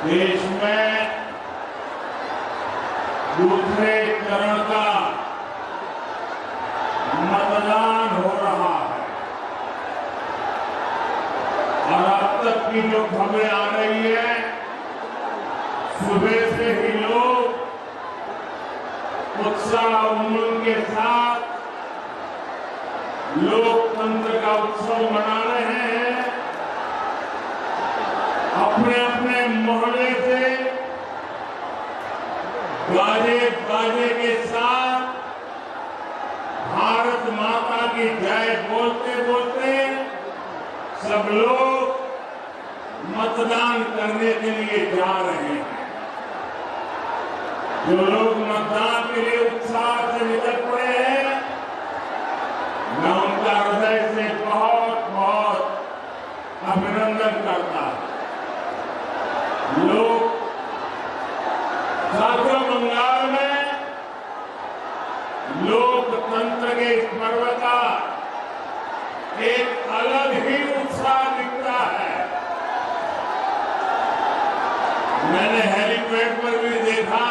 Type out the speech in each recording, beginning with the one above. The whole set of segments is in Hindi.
देश में दूसरे चरण का मतदान हो रहा है और अब तक की जो खबरें आ रही है, सुबह से ही लोग उत्साह उमंग के साथ लोकतंत्र का उत्सव मना रहे हैं। अपने अपने मोहल्ले से बाजे के साथ भारत माता की जय बोलते बोलते सब लोग मतदान करने के लिए जा रहे हैं। जो लोग मतदान के लिए उत्साह से निकल पड़े हैं, मैं उनका हृदय से बहुत बहुत अभिनंदन करता हूं। लोग साथियों, बंगाल में लोकतंत्र के इस पर्व का एक अलग ही उत्साह दिखता है। मैंने हेलीपैड पर भी देखा,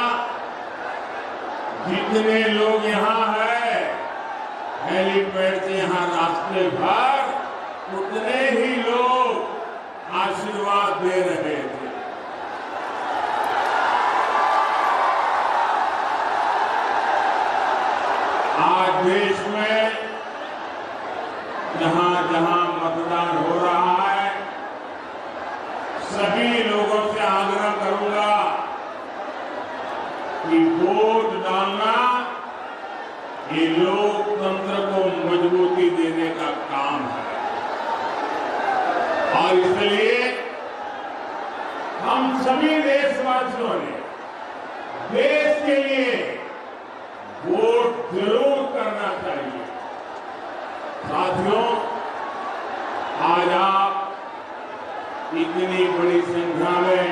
जितने लोग यहाँ हैं, हेलीपैड से यहाँ रास्ते भर उतने ही लोग आशीर्वाद दे रहे थे। आज देश में जहां जहां मतदान हो रहा है, सभी लोगों से आग्रह करूंगा कि वोट डालना ये लोकतंत्र को मजबूती देने का काम है और इसलिए हम सभी देशवासियों ने देश के लिए वोट जरूर करना चाहिए। साथियों, आज आप इतनी बड़ी संख्या में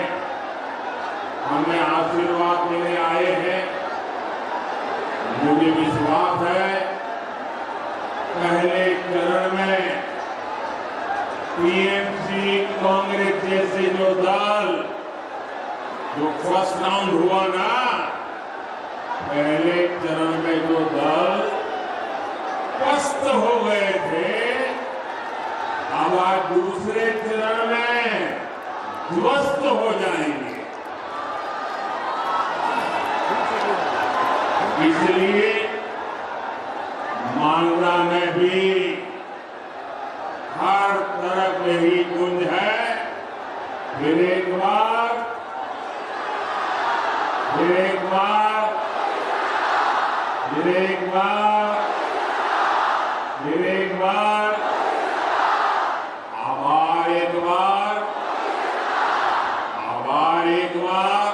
हमें आशीर्वाद देने आए हैं। मुझे विश्वास है पहले चरण में टीएमसी, कांग्रेस जैसे जो दल जो फर्स्ट राउंड हुआ ना, पहले चरण में जो दल पस्त हो गए थे, अब आज दूसरे चरण में ध्वस्त हो जाएंगे। इसलिए मालदा में भी हर तरफ यही गूंज है, फिर एक बार, फिर एक बार, फिर एक बार, फिर एक बार, आभार एक बार, आभार एक बार,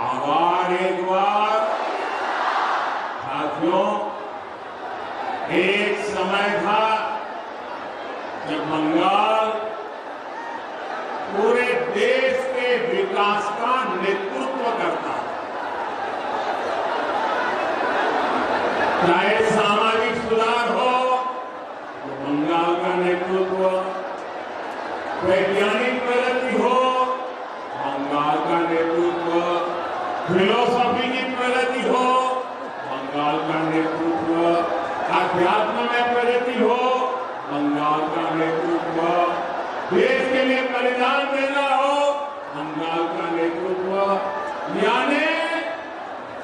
आभार एक बार। साथियों, एक समय था जब बंगाल पूरे देश के विकास का नेतृत्व करता था। चाहे सामाजिक सुधार हो तो बंगाल का नेतृत्व, वैज्ञानिक प्रगति हो बंगाल का नेतृत्व, फिलोसॉफी की प्रगति हो बंगाल का नेतृत्व, अध्यात्म में प्रगति हो बंगाल का नेतृत्व, देश के लिए बलिदान देना हो बंगाल का नेतृत्व। यानी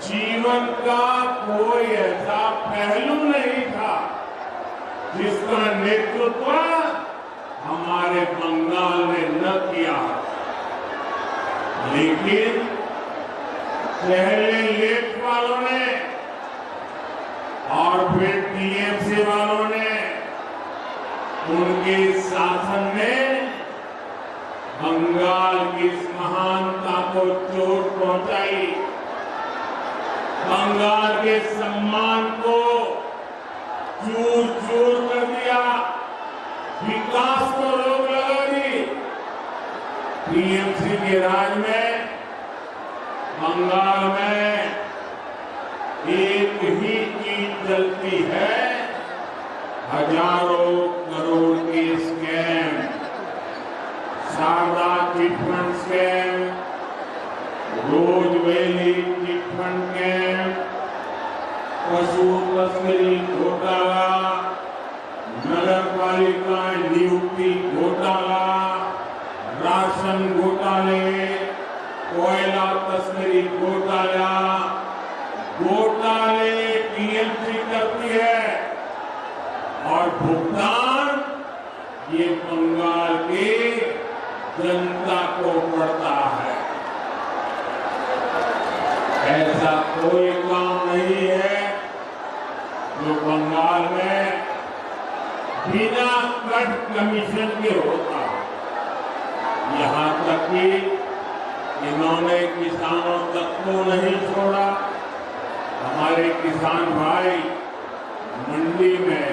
जीवन का कोई ऐसा पहलू नहीं था जिसका नेतृत्व हमारे बंगाल ने न किया। लेकिन पहले लेफ्ट वालों ने और फिर टीएमसी वालों ने, उनके शासन ने बंगाल की इस महानता को चोट पहुंचाई, बंगाल के सम्मान को चूर चूर कर दिया, विकास को रोक लगा दी। टीएमसी के राज में बंगाल में एक ही चीज चलती है, हजारों करोड़ के scam, Sharda chit fund scam, Rose Valley chit fund scam, पशु तस्करी घोटाला, नगर पालिका नियुक्ति घोटाला, राशन घोटाले, कोयला तस्करी घोटाला, घोटाले टीएमसी करती है और भुगतान ये बंगाल की जनता को पड़ता है। ऐसा कोई काम नहीं है जो बंगाल में बिना कट कमीशन के होता है। यहाँ तक कि इन्होंने किसानों तक को नहीं छोड़ा। हमारे किसान भाई मंडी में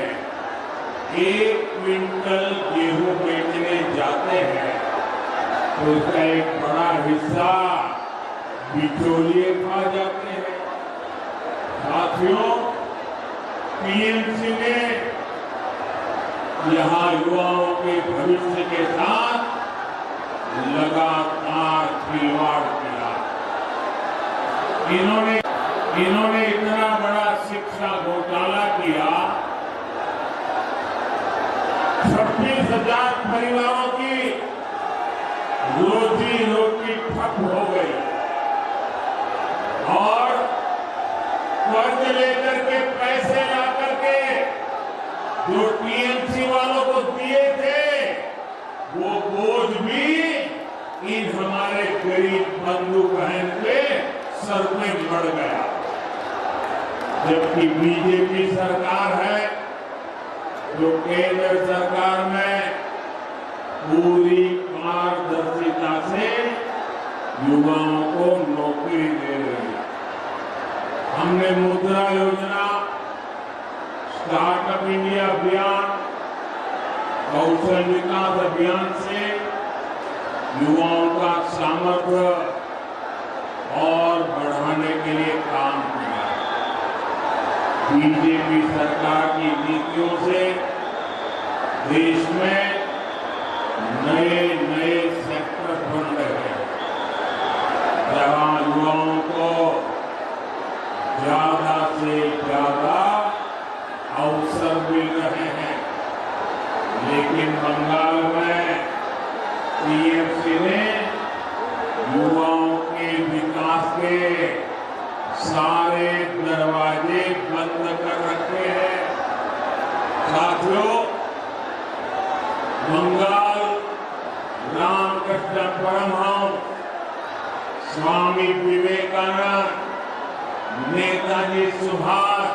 1 क्विंटल गेहूं बेचने जाते हैं तो उसका एक बड़ा हिस्सा बिचौलिए खा जाते हैं। साथियों, टीएमसी ने यहाँ युवाओं के भविष्य के साथ लगातार खिलवाड़ किया। इन्होंने इतना बड़ा शिक्षा घोटाला किया, 26,000 परिवारों की रोजी रोटी ठप हो गई और कर्ज लेकर के पैसे ला करके जो टीएमसी वालों को दिए थे वो बोझ भी इन हमारे गरीब बंधु बहन के सर में बढ़ गया। जबकि बीजेपी सरकार है जो केंद्र सरकार में पूरी पारदर्शिता से युवाओं को नौकरी दे रही है। हमने मुद्रा योजना, स्टार्टअप इंडिया अभियान, कौशल विकास अभियान से युवाओं का सामर्थ्य और बढ़ाने के लिए काम किया। बीजेपी सरकार की नीतियों से देश में नए नए सेक्टर बन रहे हैं जहां युवाओं को ज्यादा से ज्यादा अवसर मिल रहे हैं। लेकिन बंगाल में टीएमसी ने युवाओं के विकास के सारे दरवाजे बंद कर रखे हैं। साथियों, बंगाल रामकृष्ण परमहंस, स्वामी विवेकानंद, नेताजी सुभाष,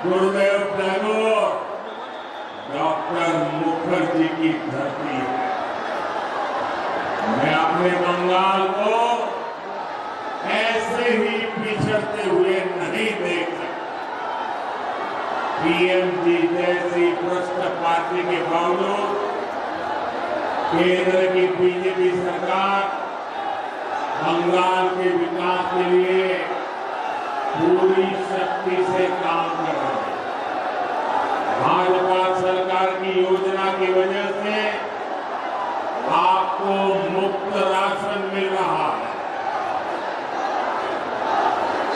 गुरुदेव टैगोर, डॉक्टर मुखर्जी की धरती है। मैं अपने बंगाल को ऐसे ही पिछड़ते हुए नहीं देख सकता। पीएमजी जैसी भ्रष्ट पार्टी के बावजूद केंद्र की बीजेपी सरकार बंगाल के विकास के लिए पूरी शक्ति से काम कर रही है। भाजपा सरकार की योजना की वजह से आपको मुफ्त राशन मिल रहा है।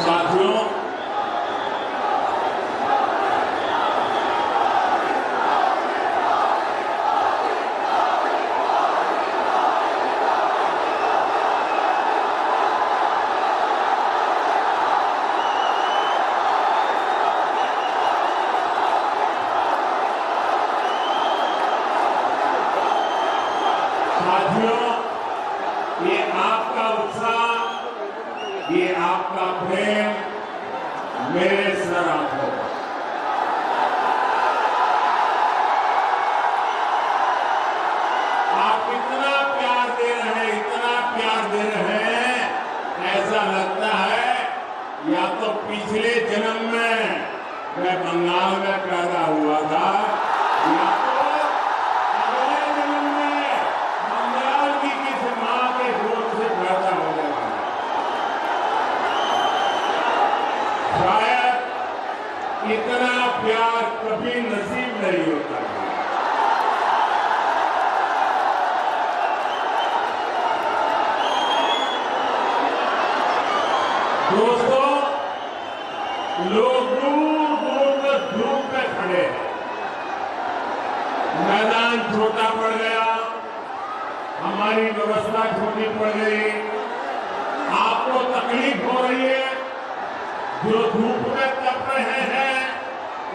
साथियों, ये आपका उत्साह, ये आपका प्रेम मेरे सर आंखों पर। आप इतना प्यार दे रहे हैं, इतना प्यार दे रहे हैं, ऐसा लगता है या तो पिछले जन्म में मैं बंगाल में पैदा हुआ था या तो अगले जन्म में बंगाल की किसी मां के गोद से पैदा हो गया। शायद इतना प्यार कभी नसीब नहीं होता। हमारी व्यवस्था छोटी पड़ गई, आपको तकलीफ हो रही है, जो धूप में तप रहे हैं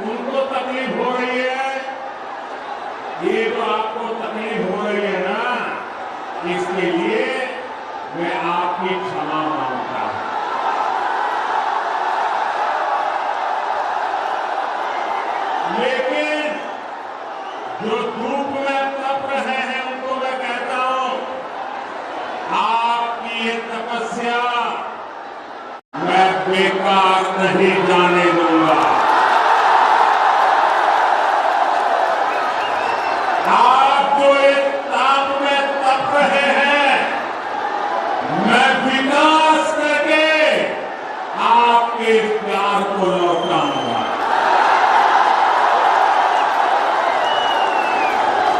उनको तकलीफ हो रही है। ये जो आपको तकलीफ हो रही है ना, इसके लिए मैं आपकी क्षमा मांगता हूं। लेकिन जो धूप में तप रहे हैं उनको मैं कहता हूं, आपकी ये तपस्या मैं बेकार नहीं जाने दूंगा। आप जो एक ताप में तप रहे हैं, मैं विकास करके आपके इस प्यार को लौटाऊंगा।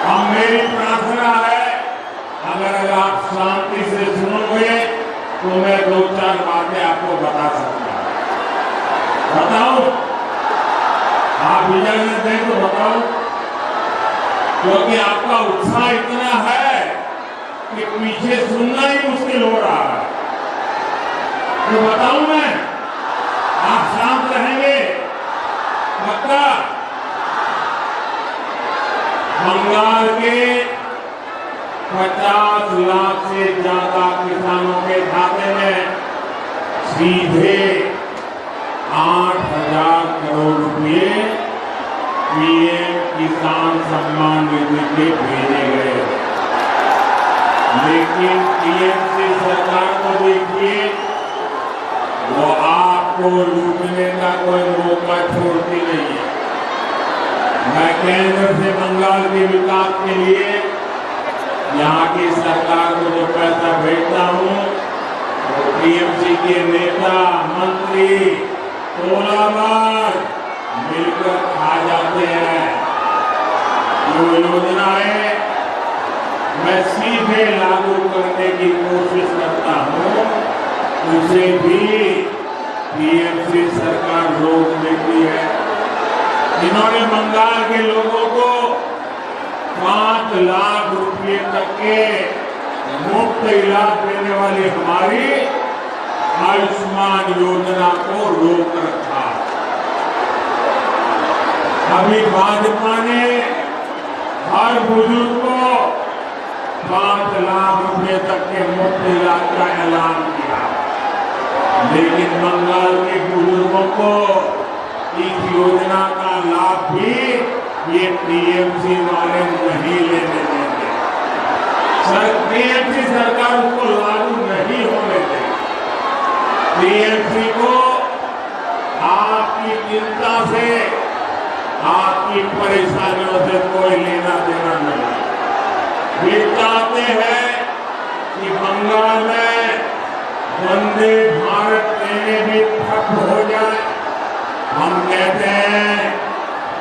अब मेरी प्रार्थना है, अगर आप शांति से सुनोगे तो मैं 2-4 बातें आपको बता सकता हूं। बताऊं? आप इजाजत दें तो बताऊं? क्योंकि आपका उत्साह इतना है कि पीछे सुनना ही मुश्किल हो रहा है। तो बताऊं मैं? आप शांत रहेंगे? पक्का? बंगाल के 50 लाख से ज्यादा किसानों के खाते में सीधे 8,000 करोड़ रुपए पीएम किसान सम्मान निधि के भेजे गए। लेकिन टीएमसी सरकार को देखिए, वो आपको लूटने का कोई मौका छोड़ती नहीं है। मैं केंद्र से बंगाल के विकास के लिए यहाँ की सरकार को जो पैसा भेजता हूँ, वो टीएमसी के नेता, मंत्री, तोलाबाज मिलकर खा जाते हैं। जो योजनाएं मैं सीधे लागू करने की कोशिश करता हूँ, उसे भी टीएमसी सरकार रोक देती है। इन्होंने बंगाल के लोगों को 5 लाख रुपए तक के मुफ्त इलाज देने वाली हमारी आयुष्मान योजना को रोक रखा। अभी भाजपा ने हर बुजुर्ग को 5 लाख रुपए तक के मुफ्त इलाज का ऐलान किया, लेकिन बंगाल के बुजुर्गों को इस योजना का लाभ भी ये टीएमसी वाले नहीं लेने देंगे। टीएमसी सरकार उसको लागू नहीं होने देगी। टीएमसी को आपकी चिंता से, आपकी परेशानियों से कोई लेना देना नहीं। वे चाहते हैं कि बंगाल में वंदे भारत ट्रेनें भी ठप हो जाए। हम कहते हैं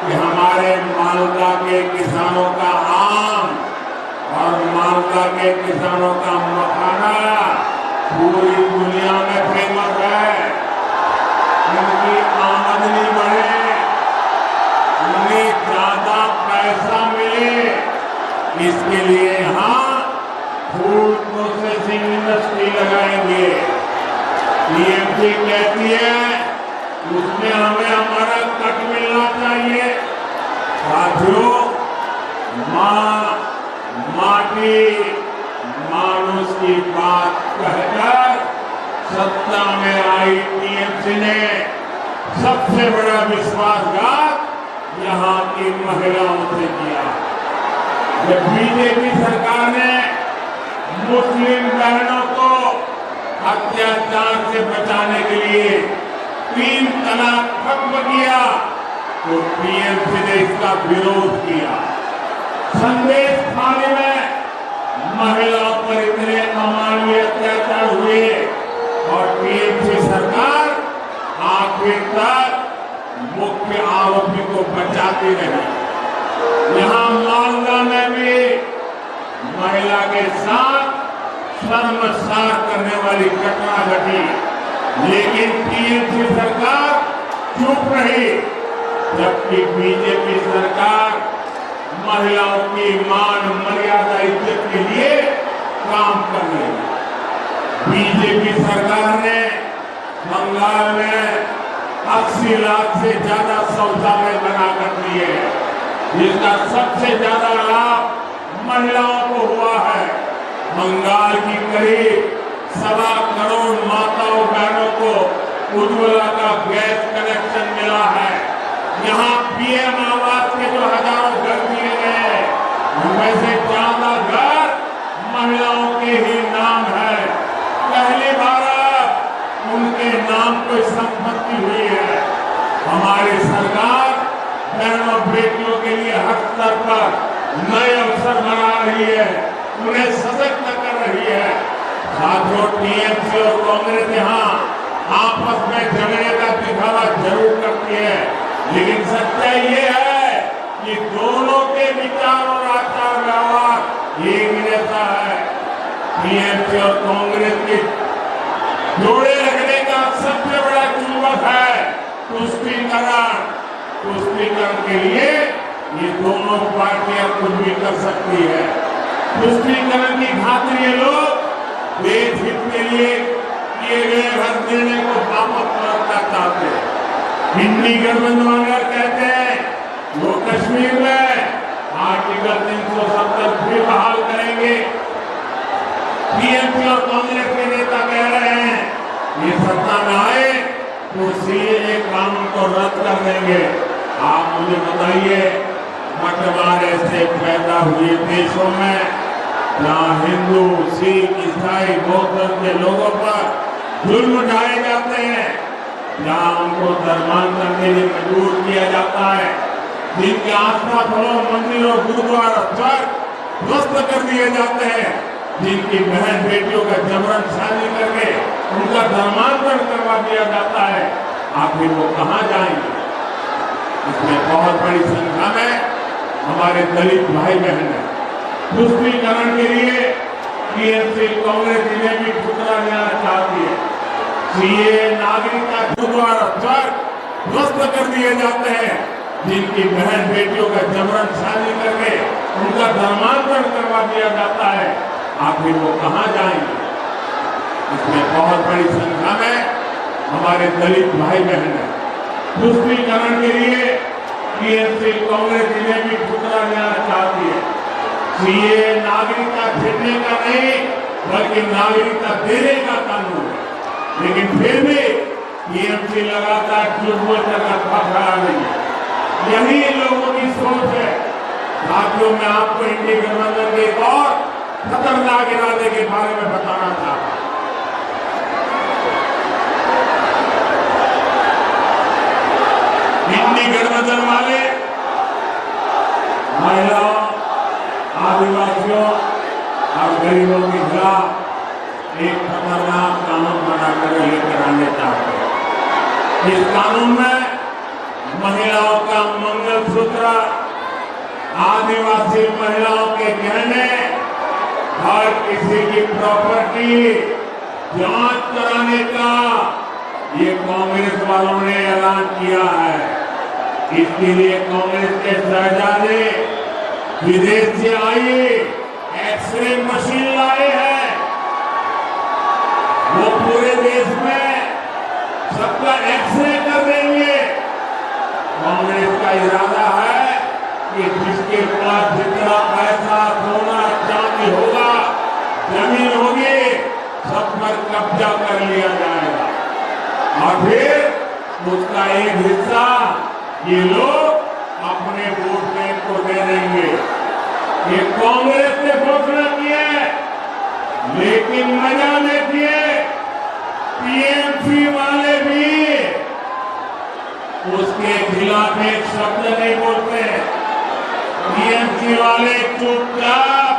कि हमारे मालदा के किसानों का आम और मालदा के किसानों का मखाना पूरी दुनिया में फेमस है। उनकी आमदनी बढ़े, उन्हें ज्यादा पैसा मिले, इसके लिए यहाँ फूड प्रोसेसिंग इंडस्ट्री लगाएंगे। टीएमसी कहती है उसमें हमें हमारा कट मिलना चाहिए। साथियों, माटी मानुष की बात कहकर सत्ता में आई टीएमसी ने सबसे बड़ा विश्वासघात यहाँ की महिलाओं से किया। जब बीजेपी सरकार ने मुस्लिम बहनों को अत्याचार से बचाने के लिए 3 तलाक खत्म किया, तो टीएमसी ने इसका विरोध किया। संदेश थाने में महिलाओं पर इतने अमानवीय अत्याचार हुए और टीएमसी सरकार आखिर तक मुख्य आरोपी को बचाती रही। यहाँ मालदा में भी महिला के साथ शर्मसार करने वाली घटना घटी, लेकिन टीएमसी सरकार चुप रही, जबकि बीजेपी सरकार महिलाओं की मान मर्यादा इज्जत के लिए कर रही है। बीजेपी सरकार ने बंगाल में 80 लाख से ज्यादा शौचालय बनाकर दिए, जिसका सबसे ज्यादा लाभ महिलाओं को हुआ है। बंगाल की करीब 1.25 करोड़ माताओं बहनों को उज्ज्वला का गैस कनेक्शन मिला है। यहाँ पीएम आवास के जो हजारों घर दिए गए, उनमें से ज्यादा घर महिलाओं के ही नाम है। पहली बार उनके नाम कोई संपत्ति हुई है। हमारी सरकार बहनों बेटियों के लिए हर स्तर पर नए अवसर बना रही है, उन्हें सशक्त कर रही है। साथियों, टीएमसी और कांग्रेस यहाँ आपस में झगड़े का दिखावा जरूर करती है, लेकिन सच्चाई ये है कि दोनों के विचार और आचार व्यवहार एक जैसा है। टीएमसी और कांग्रेस के जोड़े रखने का सबसे बड़ा चुंबक है तुष्टीकरण। तुष्टीकरण के लिए ये दोनों पार्टियां कुछ भी कर सकती है। तुष्टीकरण की खातिर ये लोग देश हित के लिए किए गए हर निर्णय को वापस लौटना चाहते हैं। हिंदी गठबंधन कहते हैं वो कश्मीर में आर्टिकल 370 भी बहाल करेंगे। टीएमसी और कांग्रेस के नेता कह रहे हैं ये सत्ता में आए तो सीएए कानून को रद्द कर देंगे। आप मुझे बताइए, बंटवारे से पैदा हुए देशों में जहाँ हिंदू, सिख, ईसाई, बौद्ध धर्म के लोगों पर जुल्म ढाए जाते हैं, जहाँ उनको धर्मांतरण के लिए मजबूर किया जाता है, जिनके आस्था स्थलों, मंदिरों, गुरुद्वारा चर्च ध्वस्त कर दिए जाते हैं, जिनकी बहन बेटियों का जबरन शादी करके उनका धर्मांतरण करवा दिया जाता है, आखिर वो कहाँ जाएंगे? इसमें बहुत बड़ी संख्या में हमारे दलित भाई बहन है। तुष्टीकरण के लिए टीएमसी कांग्रेस इन्हें भी ठुकरा देना चाहती है। सीए, नागरिकता, गुरुद्वारा चर्च ध्वस्त कर दिए जाते हैं, जिनकी बहन बेटियों का जबरन शादी करके उनका धर्मांतरण करवा दिया जाता है, आखिर वो कहाँ जाएंगे? इसमें बहुत बड़ी संख्या में हमारे दलित भाई बहन है। तुष्टीकरण के लिए टीएमसी कांग्रेस इन्हें भी ठुकरा देना चाहती है। सीए नागरिकता छीनने का नहीं बल्कि नागरिकता देने का कानून है, लेकिन फिर भी टीएमसी लगातार झूठ बोलकर खड़ा नहीं है। यही लोगों की सोच है। साथियों, मैं आपको इंडी गठबंधन के एक और खतरनाक इरादे के बारे में बताना चाहता हूं। इंडी गठबंधन वाले महिलाओं, आदिवासियों और गरीबों के खिलाफ एक खतरनाक कानून बनाकर लेकर आने चाहते हैं। इस कानून में महिलाओं का मंगलसूत्र, आदिवासी महिलाओं के गहने, हर किसी की प्रॉपर्टी जांच कराने का ये कांग्रेस वालों ने ऐलान किया है। इसके लिए कांग्रेस के शहजादे विदेश से आए एक्सरे मशीन लाए हैं। वो पूरे देश में सबका एक्सरे कर देंगे। कांग्रेस का इरादा है कि जिसके पास जितना पैसा, सोना, चांदी होगा, जमीन होगी, सब पर कब्जा कर लिया जाएगा और फिर उसका एक हिस्सा ये लोग अपने वोट बैंक को दे देंगे। ये कांग्रेस ने घोषणा की है, लेकिन मजा देखिए, टीएमसी वाले भी उसके खिलाफ एक शब्द नहीं बोलते। टीएमसी वाले चुपचाप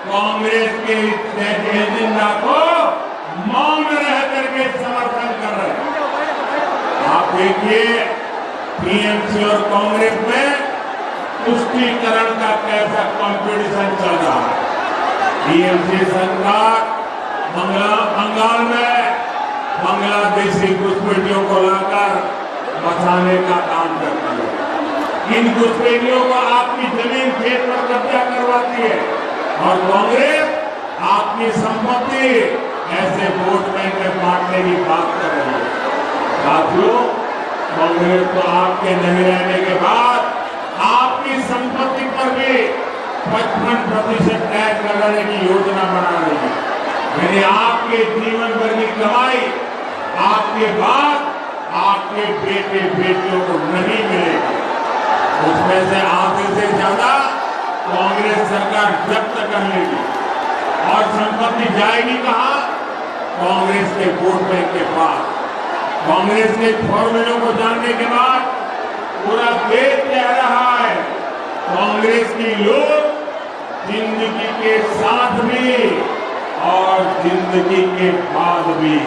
कांग्रेस के एजेंडा को मौन रह करके समर्थन कर रहे हैं। आप देखिए टीएमसी और कांग्रेस में तुष्टीकरण का कैसा कंपटीशन चल रहा है। टीएमसी सरकार बंगाल में बांग्लादेशी घुसपैठियों को लाकर बचाने का काम करती है। इन घुसपैठियों को आपकी जमीन खेत पर कब्जा करवाती है और कांग्रेस आपकी संपत्ति ऐसे वोट बैंक में बांटने की बात कर रही है। साथियों, कांग्रेस तो आपके नहीं रहने के बाद आपकी संपत्ति पर भी 55% टैक्स लगाने की योजना बना रही है। यानी आपके जीवन भर की कमाई आपके बाद आपके बेटे बेटियों को नहीं मिलेगी। उसमें से आधे से ज्यादा कांग्रेस सरकार जब्त कर लेगी और संपत्ति जाएगी कहां? कांग्रेस के वोट बैंक के पास। कांग्रेस के फॉर्मूलों को जानने के बाद पूरा देश कह रहा है कांग्रेस की लोग जिंदगी के साथ भी और जिंदगी के बाद भी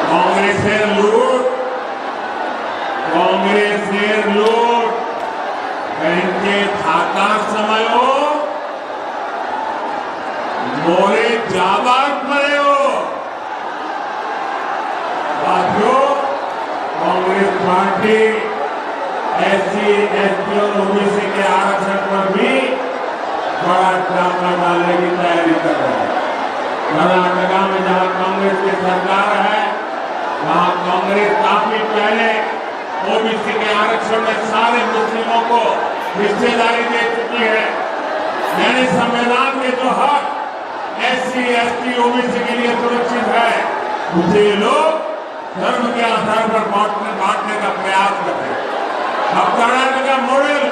कांग्रेसेर लूट त्यांचे थाकार समयो मोरे जाबाक मरे हो। साथियों, कांग्रेस पार्टी SC, ST और OBC के आरक्षण पर भी बड़ा डाका डालने की तैयारी कर रहे हैं। कर्नाटका में जहां कांग्रेस की सरकार है वहां कांग्रेस काफी पहले OBC के आरक्षण में सारे मुस्लिमों को हिस्सेदारी दे चुकी है। यानी संविधान के जो हक SC, ST, OBC के लिए सुरक्षित है उसे लोग धर्म के आधार पर बांटने का प्रयास कर रहे हैं। अब कर्नाटका मॉडल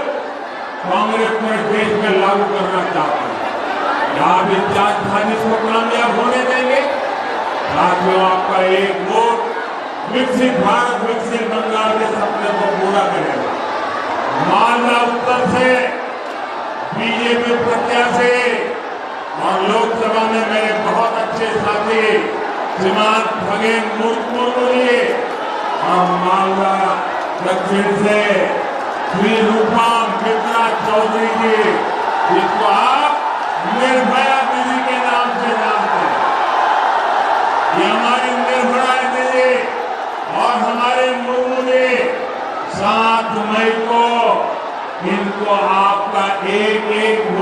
कांग्रेस पूरे देश में लागू करना चाहते हैं। आप इस जात साजिश को कामयाब होने देंगे? साथियों, आपका एक वोट विकसित भारत, विकसित बंगाल के सपने को पूरा करेगा। मालदा उत्तर से बीजेपी प्रत्याशी और लोकसभा में मेरे बहुत अच्छे साथी श्रीमान खगेन मुर्मू जी और मालदा दक्षिण से श्री रूपम मित्रा चौधरी जी, जिसको आप निर्भया दीदी के नाम से जानते हैं। ये हमारी निर्भया दीदी और हमारे मुर्मू जी 7 मई को इनको आपका एक वोट